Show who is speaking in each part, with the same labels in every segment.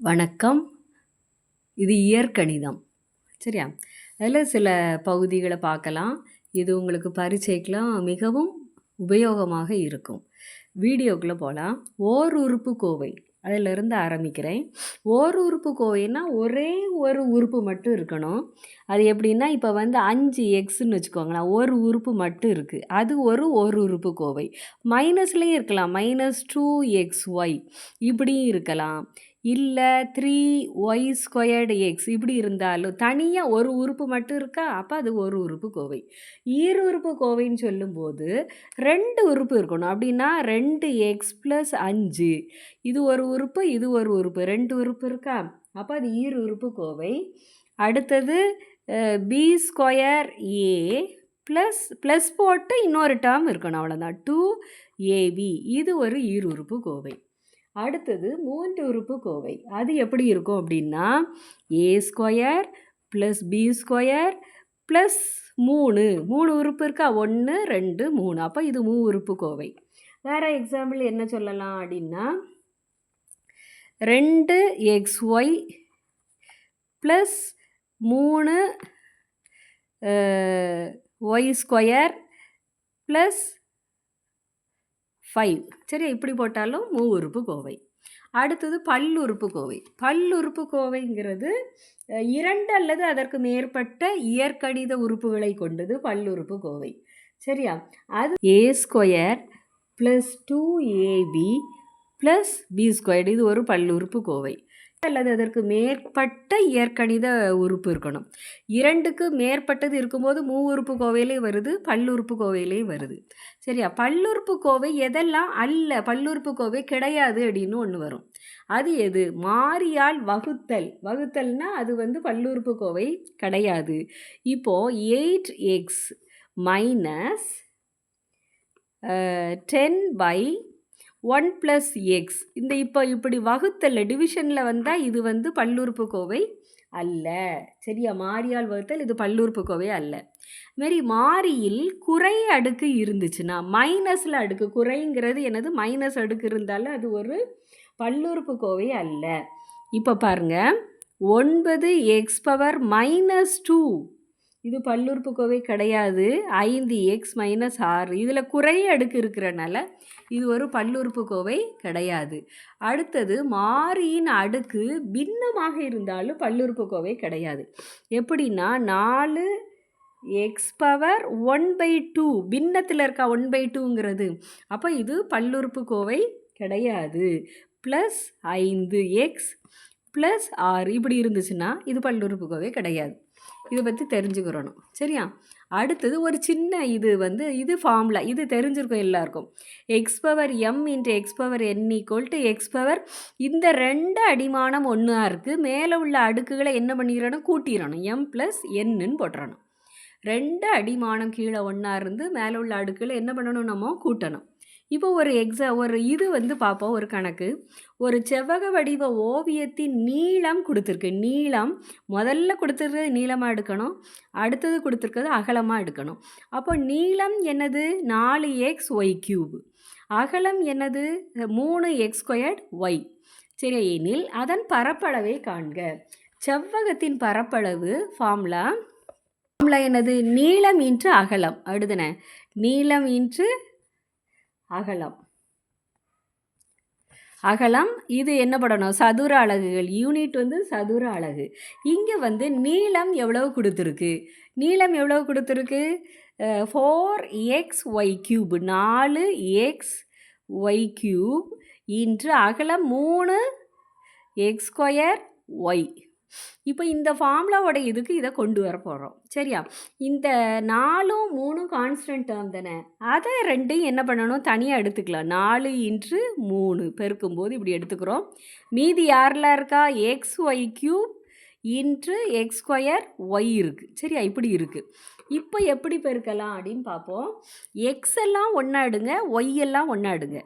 Speaker 1: வணக்கம். இது இயற்கணிதம். சரியா? அதில் சில பகுதிகளை பார்க்கலாம். இது உங்களுக்கு பரீட்சைக்கெலாம் மிகவும் உபயோகமாக இருக்கும். வீடியோக்குள்ளே போகலாம். ஓர் உறுப்பு கோவை அதிலிருந்து ஆரம்பிக்கிறேன். ஓர் உறுப்பு கோவைன்னா ஒரே ஒரு உறுப்பு மட்டும் இருக்கணும். அது எப்படின்னா, இப்போ 5xன்னு வச்சுக்கோங்களேன். ஒரு உறுப்பு மட்டும் இருக்குது. அது ஒரு உறுப்பு கோவை. மைனஸ்லேயும் இருக்கலாம். -2xy இப்படியும் இருக்கலாம். இல்லை 3y²x இப்படி இருந்தாலும் தனியாக ஒரு உறுப்பு மட்டும் இருக்கா, அப்போ அது ஒரு உறுப்பு கோவை. ஈருறுப்பு கோவைன்னு சொல்லும்போது 2 உறுப்பு இருக்கணும். அப்படின்னா 2x + 5 இது ஒரு உறுப்பு, இது ஒரு உறுப்பு, 2 உறுப்பு இருக்கா, அப்போ அது ஈரு உறுப்பு கோவை. அடுத்தது b²a ப்ளஸ் போட்டு இன்னொரு டேர்ம் இருக்கணும், அவ்வளோதான். 2ab இது ஒரு ஈரு உறுப்பு கோவை. அடுத்தது 3 உறுப்பு கோவை. அது எப்படி இருக்கும் அப்படின்னா, a² + b² + 3 உறுப்பு இருக்கா, 1 2 3, அப்போ இது 3 உறுப்பு கோவை. வேறு எக்ஸாம்பிள் என்ன சொல்லலாம் அப்படின்னா, 2xy + 3y² + 5 சரி, இப்படி போட்டாலும் 3 உறுப்பு கோவை. அடுத்தது பல்லுறுப்பு கோவை. பல்லுறுப்பு கோவைங்கிறது 2 அல்லது அதற்கு மேற்பட்ட இயற்கணித உறுப்புகளை கொண்டது பல்லுறுப்பு கோவை. சரியா? அது a² + 2ab + b² இது ஒரு பல்லுறுப்பு கோவை. அல்லது அதற்கு மேற்பட்ட இயற்கணித உறுப்பு இருக்கணும். 2க்கு மேற்பட்டது இருக்கும்போது 3 உறுப்பு கோவையிலே வருது, பல்லுறுப்பு கோவையிலே வருது. சரியா? பல்லுறுப்பு கோவை எதெல்லாம் அல்ல, பல்லுறுப்பு கோவை கிடையாது அப்படின்னு ஒன்று வரும். அது எது? மாறியால் வகுத்தல்னா அது பல்லுறுப்பு கோவை கிடையாது. இப்போது 8x - 10/1 + x இந்த இப்போ இப்படி வகுத்தல் டிவிஷனில் வந்தால் இது பல்லுறுப்பு கோவை அல்ல. சரியா? மாறியால் வகுத்தல் இது பல்லுறுப்பு கோவை அல்ல. மாரி மாறியில் குறை அடுக்கு இருந்துச்சுன்னா, மைனஸில் அடுக்கு, குறைங்கிறது எனது மைனஸ் அடுக்கு இருந்தாலும் அது ஒரு பல்லுறுப்பு கோவை அல்ல. இப்போ பாருங்கள், 9x⁻−2 இது பல்லுறுப்பு கோவை கிடையாது. 5x - 6 இதில் குறை அடுக்கு இருக்கிறனால இது ஒரு பல்லுறுப்பு கோவை கிடையாது. அடுத்தது மாறியின் அடுக்கு பின்னமாக இருந்தாலும் பல்லுறுப்பு கோவை கிடையாது. எப்படின்னா 4x⁻1/2 பின்னத்தில் இருக்கா 1/2ங்கிறது, அப்போ இது பல்லுறுப்பு கோவை கிடையாது. +5x + 6 இப்படி இருந்துச்சுன்னா இது பல்லுறுப்பு கோவை கிடையாது. இதை பற்றி தெரிஞ்சுக்கிறணும். சரியா? அடுத்தது ஒரு சின்ன இது இது ஃபார்முலா, இது தெரிஞ்சிருக்கும் எல்லாருக்கும். x⁻m × x⁻n = x இந்த 2 அடிமானம் ஒன்றா இருக்குது. மேலே உள்ள அடுக்குகளை என்ன பண்ணிக்கிறணும், கூட்டிடணும். m + nன்னு போட்டுறணும். 2 அடிமானம் கீழே ஒன்றா இருந்து மேலே உள்ள அடுக்குகளை என்ன பண்ணணும், நம்ம கூட்டணும். இப்போ ஒரு இது பார்ப்போம். ஒரு கணக்கு. ஒரு செவ்வக வடிவ ஓவியத்தின் நீளம் கொடுத்துருக்கு. நீளம் முதல்ல கொடுத்துருக்கிறது நீளமாக எடுக்கணும், அடுத்தது கொடுத்துருக்கிறது அகலமாக எடுக்கணும். அப்போ நீளம் என்னது, 4xy³ அகலம் என்னது, 3x²y. சரி, எனில் அதன் பரப்பளவை காண்க. செவ்வகத்தின் பரப்பளவு ஃபார்முலா என்னது, நீளம் × அகலம். அடுத்தன நீளம் × அகலம் இது என்ன பண்ணணும், சதுர அலகுகள். யூனிட் சதுர அலகு. இங்கே நீளம் எவ்வளவு கொடுத்துருக்கு, நீளம் எவ்வளவு கொடுத்துருக்கு, 4xy³ 4xy³ × அகலம் 3x²y. இப்போ இந்த ஃபார்முலாவோட இதுக்கு இதை கொண்டு வர போகிறோம். சரியா? இந்த 4ம் 3ம் கான்ஸ்டன்ட் டேர்ம் தானே, அதை 2ஐயும் என்ன பண்ணணும், தனியாக எடுத்துக்கலாம். 4 × 3 பெருக்கும்போது இப்படி எடுத்துக்கிறோம். மீதி யாரெல்லாம் இருக்கா, xy³ × x²y இருக்குது. சரியா? இப்படி இருக்குது. இப்போ எப்படி பெருக்கலாம் அப்படின்னு பார்ப்போம். எக்ஸ் எல்லாம் ஒன்றா எடுங்க, ஒய் எல்லாம் ஒன்றா எடுங்க.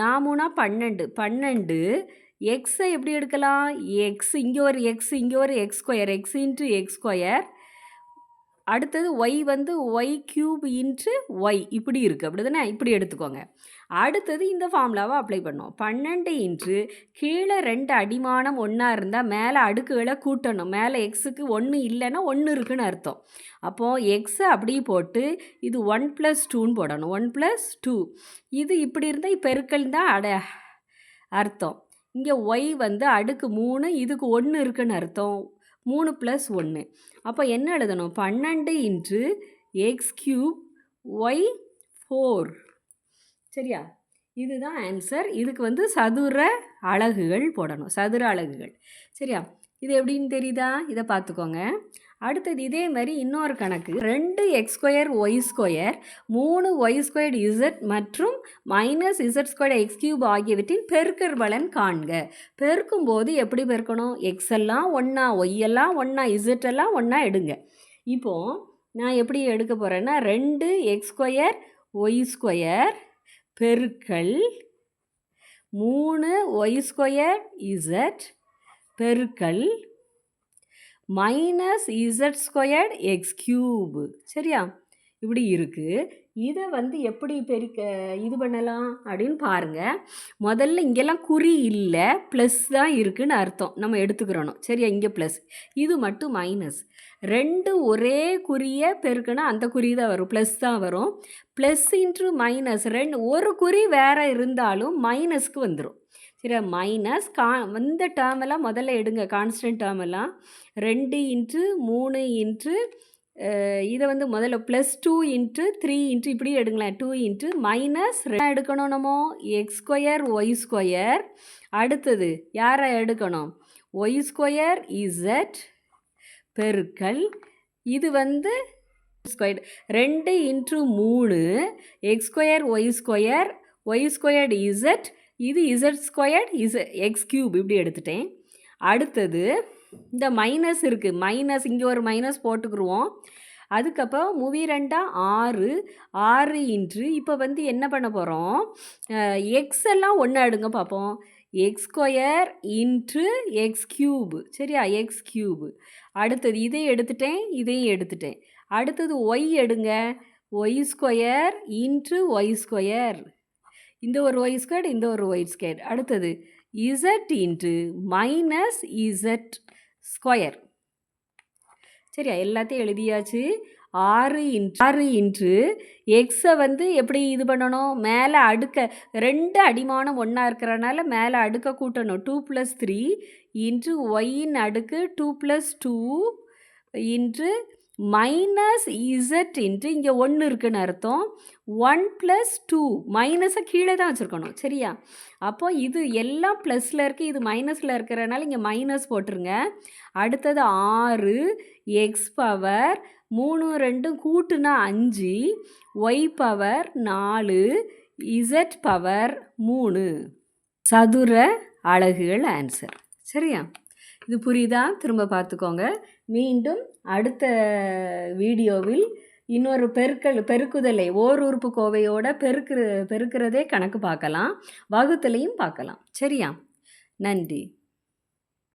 Speaker 1: 4 × 12 எக்ஸை எப்படி எடுக்கலாம், எக்ஸ் இங்கே ஒரு எக்ஸ், இங்கே ஒரு x², x × x². அடுத்தது ஒய் y³ × ஒய் இப்படி இருக்குது, அப்படி தானே, இப்படி எடுத்துக்கோங்க. அடுத்தது இந்த ஃபார்முலாவை அப்ளை பண்ணுவோம். 12 இன்ட்டு கீழே 2 அடிமானம் ஒன்றா இருந்தால் மேலே அடுக்குகளை கூட்டணும். மேலே எக்ஸுக்கு 1 இல்லைன்னா 1 இருக்குன்னு அர்த்தம். அப்போது எக்ஸை அப்படியே போட்டு இது 1 + 2ன்னு போடணும். 1 + 2 இது இப்படி இருந்தால் பெருக்கல் தான் அர்த்தம். இங்கே ஒய் வந்து அடுக்கு 3 இதுக்கு 1 இருக்குன்னு அர்த்தம். 3 + 1 அப்போ என்ன எழுதணும்? 12 இன்ட்டு x³ ஒய் 4. சரியா? இதுதான் ஆன்சர். இதுக்கு வந்து சதுர அலகுகள் போடணும். சதுர அலகுகள். சரியா? இது எப்படின்னு தெரியுதா? இதை பார்த்துக்கோங்க. அடுத்தது இதே மாதிரி இன்னொரு கணக்கு. 2x² y² 3y² z மற்றும் -z² x³ ஆகியவற்றின் பெருக்கற் பலன் காண்க. பெருக்கும்போது எப்படி பெருக்கணும்? எக்ஸ் எல்லாம் ஒன்றா, ஒய் எல்லாம் ஒன்றா, இசட் எல்லாம் ஒன்றா எடுங்க. இப்போது நான் எப்படி எடுக்க போகிறேன்னா 2x² y² பெருக்கல் 3y² z பெருக்கல் -z² x³ சரியா? இப்படி இருக்குது. இதை வந்து எப்படி இது பண்ணலாம் அப்படின்னு பாருங்கள். முதல்ல இங்கெல்லாம் குறி இல்லை, ப்ளஸ் தான் இருக்குதுன்னு அர்த்தம். நம்ம எடுத்துக்கிறணும். சரியா? இங்கே ப்ளஸ், இது மட்டும் மைனஸ். 2 ஒரே குறியை பெருக்குனா அந்த குறி தான் வரும், ப்ளஸ் தான் வரும். ப்ளஸ் இன்ட்ரு மைனஸ் 2 ஒரு குறி வேறு இருந்தாலும் மைனஸ்க்கு வந்துடும். சரி, மைனஸ் இந்த டேர்மெல்லாம் முதல்ல எடுங்க. கான்ஸ்டன்ட் டேர்மெல்லாம் 2 இன்ட்டு 3 இன்ட்டு இதை வந்து முதல்ல +2 இன்ட்டு 3 இன்ட்டு இப்படி எடுங்களேன். 2 இன்ட்டு மைனஸ் எடுக்கணும் நம்ம x² y². அடுத்தது யாரை எடுக்கணும்? y² z பெருக்கல் இது வந்து square 2 into 3 x² y² z இது z² x³ இப்படி எடுத்துட்டேன். அடுத்தது இந்த மைனஸ் இருக்குது, மைனஸ் இங்கே ஒரு மைனஸ் போட்டுக்குருவோம். அதுக்கப்புறம் 2 6 இன்ட்டு இப்போ வந்து என்ன பண்ண போகிறோம்? எக்ஸ் எல்லாம் ஒன்றா எடுங்க பார்ப்போம். x² இன்ட்டு x³ சரியா? x³ அடுத்தது இதை எடுத்துட்டேன், இதையும் எடுத்துட்டேன். அடுத்தது ஒய் எடுங்க. y² into y². இந்த ஒரு y², இந்த ஒரு y². அடுத்தது z இன்ட்டு -z². சரியா? எல்லாத்தையும் எழுதியாச்சு. 6 இன்ட்டு எக்ஸை வந்து எப்படி இது பண்ணணும்? மேலே அடுக்க 2 அடிமானம் ஒன்றா இருக்கிறனால மேலே அடுக்க கூட்டணும். 2 + 3 இன்ட்டு ஒய்யின் அடுக்கு 2 + 2 இன்ட்டு -z இன்ட்டு இங்கே 1 இருக்குன்னு அர்த்தம். 1 + 2 மைனஸை கீழே தான் வச்சுருக்கணும். சரியா? அப்போ இது எல்லாம் ப்ளஸில் இருக்குது, இது மைனஸில் இருக்கிறனால இங்கே மைனஸ் போட்டுருங்க. அடுத்தது 6 x power 3 2 கூட்டுனா 5 y power 4 z power 3 சதுர அலகுகள் ஆன்சர். சரியா? இது புரியுதா? திரும்ப பார்த்துக்கோங்க. மீண்டும் அடுத்த வீடியோவில் இன்னொரு பெருக்குதலை ஓர் உறுப்பு கோவையோட பெருக்கிறதே கணக்கு பார்க்கலாம், வகுத்தலையும் பார்க்கலாம். சரியா? நன்றி.